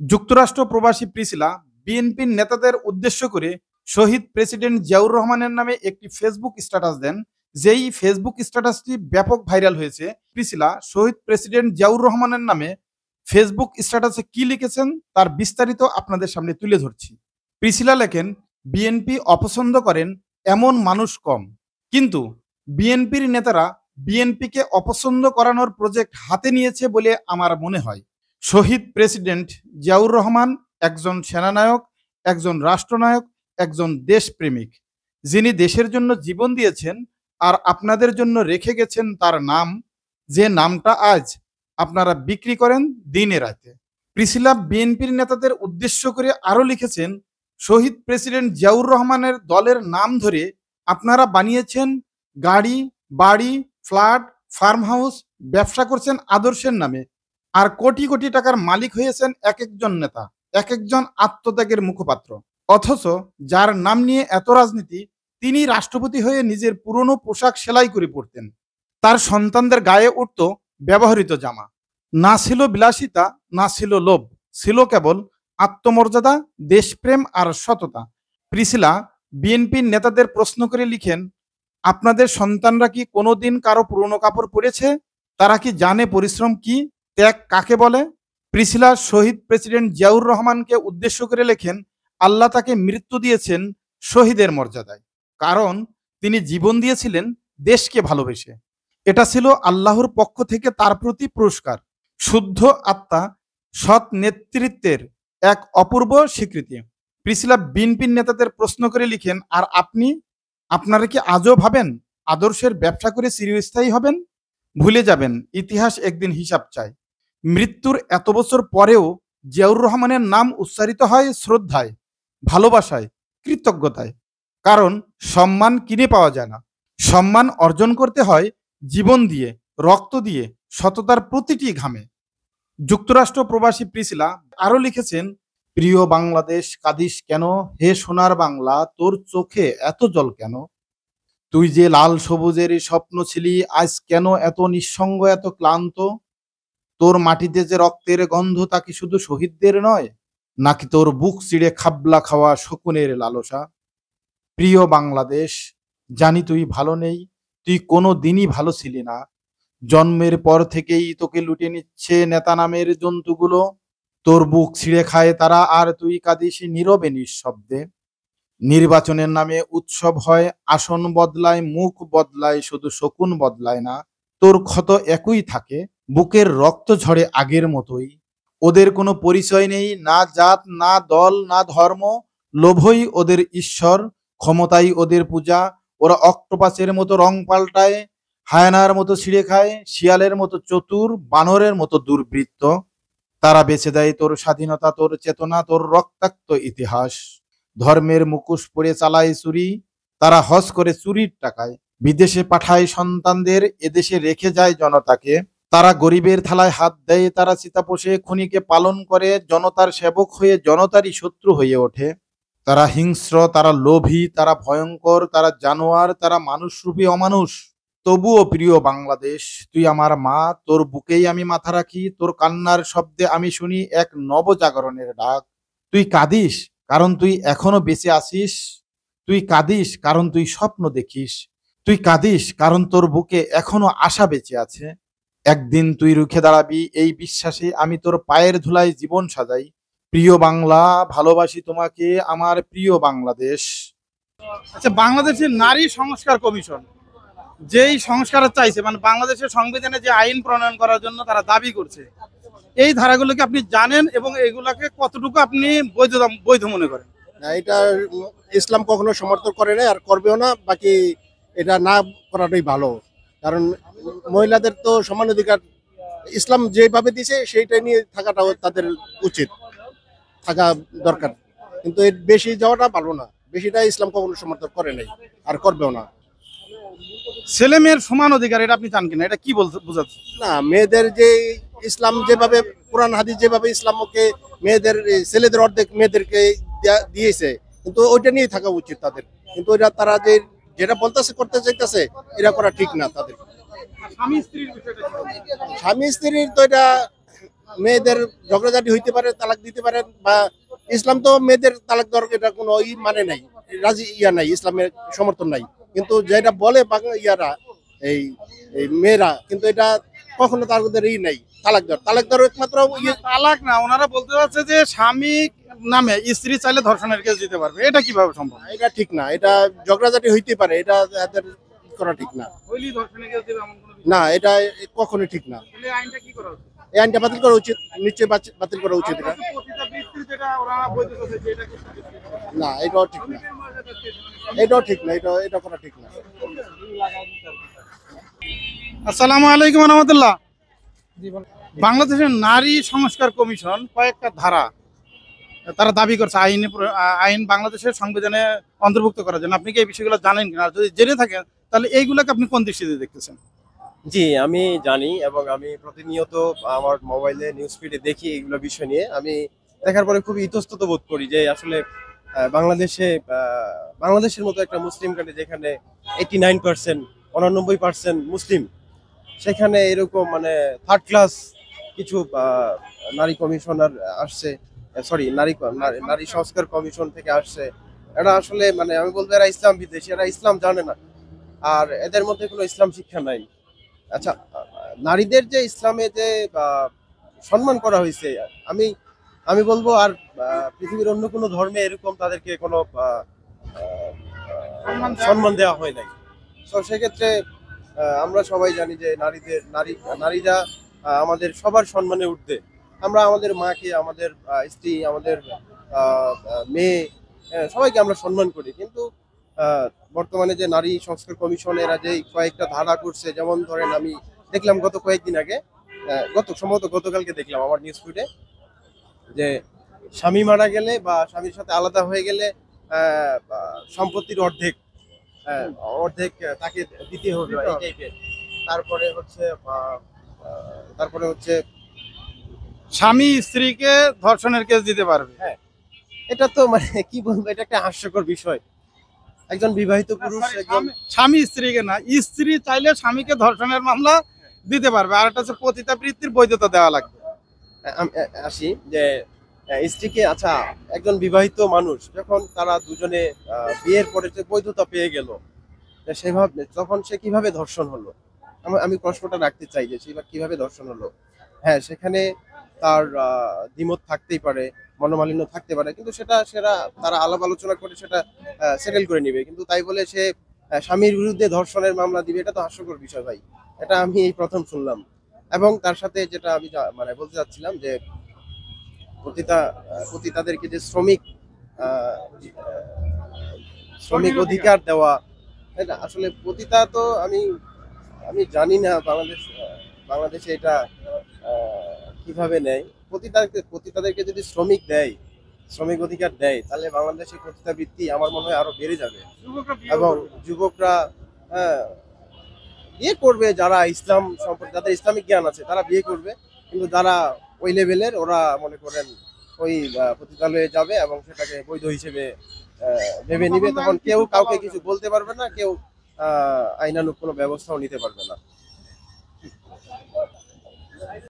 যুক্তরাষ্ট্র প্রবাসী প্রিসিলা বিএনপির নেতাদের উদ্দেশ্য করে শহীদ প্রেসিডেন্ট জিয়াউর রহমানের নামে একটি ফেসবুক স্ট্যাটাস দেন। যেই ফেসবুক স্ট্যাটাসটি ব্যাপক ভাইরাল হয়েছে। প্রিসিলা শহীদ প্রেসিডেন্ট জিয়াউর রহমানের নামে ফেসবুক স্ট্যাটাসে কি লিখেছেন তার বিস্তারিত আপনাদের সামনে তুলে ধরছি। প্রিসিলা লেখেন, বিএনপি অপছন্দ করেন এমন মানুষ কম, কিন্তু বিএনপির নেতারা বিএনপিকে অপছন্দ করানোর প্রজেক্ট হাতে নিয়েছে বলে আমার মনে হয়। শহীদ প্রেসিডেন্ট জিয়াউর রহমান একজন সেনানায়ক, একজন রাষ্ট্রনায়ক, একজন দেশপ্রেমিক, যিনি দেশের জন্য জীবন দিয়েছেন আর আপনাদের জন্য রেখে গেছেন তার নাম, যে নামটা আজ আপনারা বিক্রি করেন দিনে রাতে। প্রিসিলা বিএনপির নেতাদের উদ্দেশ্য করে আরো লিখেছেন, শহীদ প্রেসিডেন্ট জিয়াউর রহমানের দলের নাম ধরে আপনারা বানিয়েছেন গাড়ি, বাড়ি, ফ্ল্যাট, ফার্ম হাউস, ব্যবসা করছেন আদর্শের নামে, আর কোটি কোটি টাকার মালিক হয়েছেন এক একজন নেতা, এক একজন আত্মত্যাগের মুখপাত্র। অথচ যার নাম নিয়ে এত রাজনীতি, তিনি রাষ্ট্রপতি হয়ে নিজের পুরনো পোশাক সেলাই করে পড়তেন। তার সন্তানদের গায়ে উঠত ব্যবহৃত জামা। না ছিল বিলাসিতা, না ছিল লোভ, ছিল কেবল আত্মমর্যাদা, দেশপ্রেম আর সততা। প্রিসিলা বিএনপির নেতাদের প্রশ্ন করে লিখেন, আপনাদের সন্তানরা কি কোনোদিন কারো পুরনো কাপড় পরেছে? তারা কি জানে পরিশ্রম কি, ত্যাগ কাকে বলে? প্রিসিলা শহীদ প্রেসিডেন্ট জিয়াউর রহমানকে উদ্দেশ্য করে লেখেন, আল্লাহ তাকে মৃত্যু দিয়েছেন শহীদের মর্যাদায়, কারণ তিনি জীবন দিয়েছিলেন দেশকে ভালোবেসে। এটা ছিল আল্লাহর পক্ষ থেকে তার প্রতি পুরস্কার, শুদ্ধ আত্মা, সৎ নেতৃত্বের এক অপূর্ব স্বীকৃতি। প্রিসিলা বিএনপির নেতাদের প্রশ্ন করে লিখেন, আর আপনারা কি আজও ভাবেন আদর্শের ব্যবসা করে চিরস্থায়ী হবেন? ভুলে যাবেন, ইতিহাস একদিন হিসাব চায়। মৃত্যুর এত বছর পরেও জিয়াউর রহমানের নাম উচ্চারিত হয় শ্রদ্ধায়, ভালোবাসায়, কৃতজ্ঞতায়। কারণ সম্মান কিনে পাওয়া যায় না, সম্মান অর্জন করতে হয় জীবন দিয়ে, রক্ত দিয়ে, সততার প্রতিটি ঘামে। যুক্তরাষ্ট্র প্রবাসী প্রিসিলা আরো লিখেছেন, প্রিয় বাংলাদেশ, কাঁদিস কেন? হে সোনার বাংলা, তোর চোখে এত জল কেন? তুই যে লাল সবুজের স্বপ্ন ছিলি, আজ কেন এত নিঃসঙ্গ, এত ক্লান্ত? তোর মাটিতে যে রক্তের গন্ধ, তা কি শুধু শহীদদের নয়, নাকি তোর বুক চিড়ে খাবলা খাওয়া শকুনের লালসা? প্রিয় বাংলাদেশ, জানি তুই ভালো নেই, তুই কোনো দিনই ভালো ছিলি না। জন্মের পর থেকেই তোকে লুটে নিচ্ছে নেতা নামের জন্তুগুলো। তোর বুক ছিঁড়ে খায় তারা, আর তুই কাঁদিস নীরবে নিঃশব্দে। নির্বাচনের নামে উৎসব হয়, আসন বদলায়, মুখ বদলায়, শুধু শকুন বদলায় না। তোর ক্ষত একই থাকে, বুকের রক্ত ঝরে আগের মতোই। ওদের কোনো পরিচয় নেই, না জাত, না দল, না ধর্ম। লোভই ওদের ঈশ্বর, ক্ষমতাই ওদের পূজা। ওরা অক্টোপাসের মতো রং পাল্টায়, হায়নার মতো ছিঁড়ে খায়, শিয়ালের মতো চতুর, বানরের মতো দুর্বৃত্ত। তারা বেছে দেয় তোর স্বাধীনতা, তোর চেতনা, তোর রক্তাক্ত ইতিহাস। ধর্মের মুখোশ পরে চালায় চুরি, তারা হজ করে চুরির টাকায়। বিদেশে পাঠায় সন্তানদের, এদেশে রেখে যায় জনতাকে। তারা গরিবের থালায় হাত দেয়, তারা চিতাপোষে খুনিকে পালন করে, জনতার সেবক হয়ে জনতারই শত্রু হয়ে ওঠে। তারা হিংস্র, তারা লোভী, তারা ভয়ঙ্কর, তারা জানোয়ার, তারা মানুষরূপী অমানুষ। তবুও প্রিয় বাংলাদেশ, তুই আমার মা, তোর বুকেই আমি মাথা রাখি। তোর কান্নার শব্দে আমি শুনি এক নবজাগরণের ডাক। তুই কাঁদিস কারণ তুই এখনো বেঁচে আছিস। তুই কাঁদিস কারণ তুই স্বপ্ন দেখিস। তুই কাঁদিস কারণ তোর বুকে এখনো আশা বেঁচে আছে। একদিন তুই রুখে দাঁড়াবি এই বিশ্বাসে, আমি তোর পায়ের ধুলায় জীবন সাজাই। প্রিয় বাংলা, ভালোবাসি তোমাকে, আমার প্রিয় বাংলাদেশ। আচ্ছা, বাংলাদেশের নারী সংস্কার কমিশন যেই সংস্কার চাইছে, মানে বাংলাদেশের সংবিধানে যে আইন প্রণয়ন করার জন্য তারা দাবি করছে, এই ধারাগুলোকে আপনি জানেন এবং এগুলাকে কতটুকু আপনি বৈধ মনে করেন? না, এটা ইসলাম কখনো সমর্থন করে না আর করবেও না। বাকি এটা না করাটাই ভালো, কারণ মহিলাদের তো সমান অধিকার ইসলাম যেভাবে দিছে সেইটাই নিয়ে থাকাটাও তাদের উচিত থাকা দরকার, কিন্তু এর বেশি যাওয়াটা ভালো না। বেশিটা ইসলাম কখনো সমর্থন করে নাই আর করবেও না। ছেলে মেয়ের সমান অধিকার এটা আপনি চান কিনা, এটা কি বলতে বোঝাচ্ছে? না, মেয়েদের যে ইসলাম যেভাবে কোরআন হাদিস যেভাবে ইসলামকে মেয়েদের ছেলেদের অর্ধেক মেয়েদেরকে দিয়েছে, কিন্তু ওইটা নিয়ে থাকা উচিত তাদের। কিন্তু ওইটা তারা যে যেটা বলতেছে করতে চাইতেছে, এটা করা ঠিক না তাদের। স্বামী স্ত্রীর বিষয়টা কি? স্বামী স্ত্রীর তো এটা মেয়েদের ঝগড়াঝাটি হইতে পারে, তালাক দিতে পারেন, বা ইসলাম তো মেয়েদের তালাক দেওয়ার এটা কোনো মানে নাই, রাজি নাই, ইসলামের সমর্থন নাই। কিন্তু যেটা বলে ইয়ারা, এই এই মেয়েরা, কিন্তু এটা কখনো তার মধ্যে নাই তালাক দেওয়ার একমাত্র তালাক না, ওনারা বলতে চাচ্ছে যে স্বামী নামে স্ত্রী চাইলে ধর্ষণের কেস দিতে পারবে, এটা কিভাবে সম্ভব? এটা ঠিক না, এটা ঝগড়াঝাটি হইতে পারে, এটা এদের করা ঠিক না। হইলেই ধর্ষণের কেস দিবে এমন কোনো না, এটা কখনোই ঠিক না। তাহলে আইনটা কি করা উচিত? এই আইনটা বাতিল করা উচিত, নিশ্চয়ই বাতিল করা উচিত এটা। পতিতাবৃত্তির যেটা ওরা বলতে চাচ্ছে যে এটা কি না, এটাও ঠিক না, এটাও ঠিক না, এটা করা ঠিক না। আসসালামু আলাইকুম রহমতুল্লাহ। বাংলাদেশের নারী সংস্কার কমিশন কয়েকটা ধারা তারা দাবি করছে আইন বাংলাদেশের সংবিধানে অন্তর্ভুক্ত করার জন্য। আপনি কি এই বিষয়গুলো জানেন কিনা? আর যদি জেনে থাকেন তাহলে এইগুলোকে আপনি কোন দৃষ্টিতে দেখতেছেন? জি, আমি জানি এবং আমি প্রতিনিয়ত আমার মোবাইলে নিউজ ফিডে দেখি এগুলো বিষয় নিয়ে। আমি দেখার পরে খুবই ইতস্তত বোধ করি যে আসলে বাংলাদেশের মতো একটা মুসলিম কান্ট্রি যেখানে 89% 89% মুসলিম, সেখানে এরকম মানে থার্ড ক্লাস কিছু নারী কমিশনার আসছে, সরি নারী সংস্কার কমিশন থেকে আসছে। এরা আসলে মানে আমি বলবো এরা ইসলাম বিদ্বেষী, এরা ইসলাম জানে না, আর এদের মধ্যে কোনো ইসলাম শিক্ষা নাই। আচ্ছা, নারীদের যে ইসলামে যে সম্মান করা হয়েছে, আমি আমি বলবো আর পৃথিবীর অন্য কোনো ধর্মে এরকম তাদেরকে কোনো সম্মান দেওয়া হয় নাই। তো সেক্ষেত্রে আমরা সবাই জানি যে নারীরা আমাদের সবার সম্মানে উঠবে। আমরা আমাদের মাকে, আমাদের স্ত্রী, আমাদের মেয়ে, সবাইকে আমরা সম্মান করি, কিন্তু বর্তমানে যে নারী সংস্কার কমিশন এরা যে কয়েকটা ধারা করছে, যেমন ধরেন আমি দেখলাম গত কয়েকদিন আগে, সম্ভবত গতকালকে দেখলাম আমার নিউজ ফিডে, যে স্বামী মারা গেলে বা স্বামীর সাথে আলাদা হয়ে গেলে সম্পত্তির অর্ধেক অর্ধেক তাকে দিতে হবে এই টাইপের। তারপরে হচ্ছে তারপরে হচ্ছে স্বামী স্ত্রীকে ধর্ষণের কেস দিতে পারবে। হ্যাঁ, এটা তো মানে কি বলবো, এটা একটা হাস্যকর বিষয়। একজন বিবাহিত পুরুষ স্বামী স্ত্রীকে না, স্ত্রী চাইলে স্বামীকে ধর্ষণের মামলা দিতে পারবে। আর একটা হচ্ছে পতিতাবৃত্তির বৈধতা দেওয়া লাগবে। আসি যে স্ত্রীকে, আচ্ছা একজন বিবাহিত মানুষ যখন তারা দুজনে বিয়ের পরে যে বৈধতা পেয়ে গেল, সেভাবে তখন সে কিভাবে ধর্ষণ হলো? আমি প্রশ্নটা রাখতে চাই যে সেবার কিভাবে ধর্ষণ হলো। হ্যাঁ, সেখানে তার দ্বিমত থাকতেই পারে, মনোমালিন্য থাকতে পারে, কিন্তু সেটা তারা আলাপ আলোচনা করে সেটা সেটেল করে নিবে। কিন্তু তাই বলে সে স্বামীর বিরুদ্ধে ধর্ষণের মামলা দিবে, এটা তো হাস্যকর বিষয় ভাই। এটা আমি এই প্রথম শুনলাম। এবং তার সাথে যেটা আমি মানে বলতে চাচ্ছিলাম যে পতিতাদেরকে যে শ্রমিক অধিকার দেওয়া, এটা আসলে পতিতা তো আমি জানি না বাংলাদেশে এটা কিভাবে নেয়। পতিতাদেরকে যদি শ্রমিক অধিকার দেয়, তাহলে বাংলাদেশে পতিতাবৃত্তি আমার মনে হয় আরো বেড়ে যাবে। এবং যুবকরা বিয়ে করবে, যারা ইসলাম সম্পর্কে যাদের ইসলামিক জ্ঞান আছে তারা বিয়ে করবে, কিন্তু যারা ওই লেভেলের ওরা মনে করেন ওই পতিতালয়ে যাবে এবং সেটাকে বৈধ হিসেবে ভেবে নিবে। তখন কেউ কাউকে কিছু বলতে পারবে না, কেউ আইনানুগ কোনো ব্যবস্থাও নিতে পারবে না।